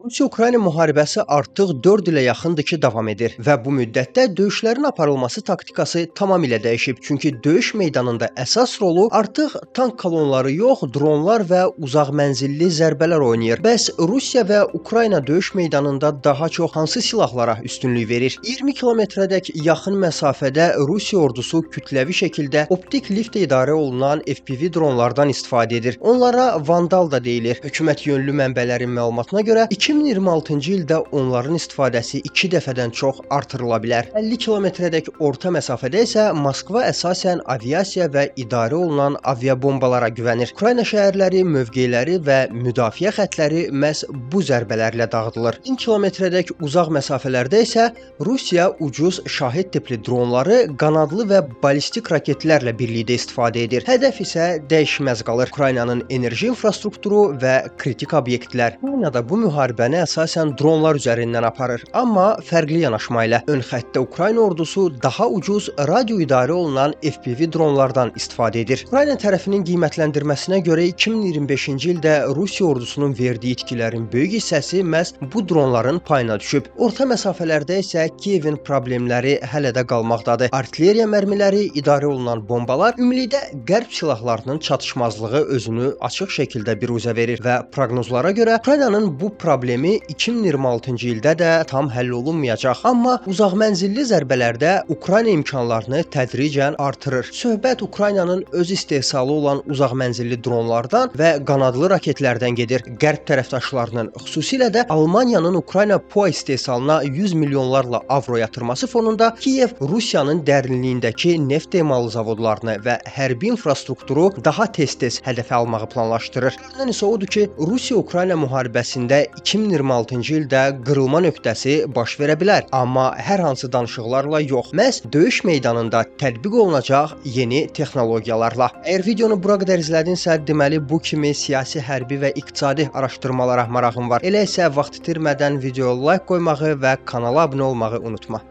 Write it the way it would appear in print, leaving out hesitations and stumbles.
Rusiya-Ukrayna müharibəsi artıq 4 ilə yaxındır ki, davam edir və bu müddətdə döyüşlərin aparılması taktikası tamamilə dəyişib. Çünki döyüş meydanında əsas rolu artıq tank kolonları yox, dronlar və uzaq mənzilli zərbələr oynayır. Bəs Rusiya və Ukrayna döyüş meydanında daha çox hansı silahlara üstünlük verir? 20 kilometrədək yaxın məsafədə Rusiya ordusu kütləvi şəkildə optik liftlə idarə olunan FPV dronlardan istifadə edir. Onlara Vandal da deyilir. Hökumət yönlü mənbələrin məlumatına görə 2026-cı ildə onların istifadəsi 2 dəfədən çox artırıla bilər. 50 kilometrədək orta məsafədə isə Moskva əsasən aviasiya və idarə olunan aviabombalara güvənir. Ukrayna şəhərləri, mövqeləri və müdafiə xəttləri məhz bu zərbələrlə dağıdılır. 1000 kilometrədək uzaq məsafələrdə isə Rusiya ucuz şahid tipli dronları qanadlı və ballistik raketlərlə birlikdə istifadə edir. Hədəf isə dəyişməz qalır. Ukraynanın enerji infrastrukturu və kritik obyektlər. Ukraynada bu müharibəni əsasən dronlar üzərindən aparır, amma fərqli yanaşma ilə. Ön xəttdə Ukrayna ordusu daha ucuz radio idarə olunan FPV dronlardan istifadə edir. Ukrayna tərəfinin qiymətləndirməsinə görə 2025-ci ildə Rusiya ordusunun verdiyi itkilərin böyük hissəsi məhz bu dronların payına düşüb. Orta məsafələrdə isə Kiyevin problemləri hələ də qalmaqdadır. Artilleriya mərmiləri, idarə olunan bombalar, ümumilikdə qərb silahlarının çatışmazlığı özünü açıq şəkildə biruzə verir və proqnozlara görə Ukraynanın bu problemi 2026-cı ildə də tam həll olunmayacaq. Amma uzaq mənzilli zərbələrdə Ukrayna imkanlarını tədricən artırır. Söhbət Ukraynanın öz istehsalı olan uzaq mənzilli dronlardan və qanadlı raketlərdən gedir. Qərb tərəfdaşlarının, xüsusilə də Almaniyanın Ukrayna PUA istehsalına 100 milyonlarla avro yatırması fonunda Kiyev Rusiyanın dərinliyindəki neft emalı zavodlarını və hərbi infrastrukturu daha tez-tez hədəfə almağı planlaşdırır. Görünən isə odur ki, Rusiya-Ukrayna müharibəsində 2026-cı ildə qırılma nöqtəsi baş verə bilər. Amma hər hansı danışıqlarla yox, məhz döyüş meydanında tətbiq olunacaq yeni texnologiyalarla. Əgər videonu bura qədər izlədinsə, deməli bu kimi siyasi, hərbi və iqtisadi araşdırmalara marağın var. Elə isə vaxt itirmədən videoya like qoymağı və kanala abunə olmağı unutma.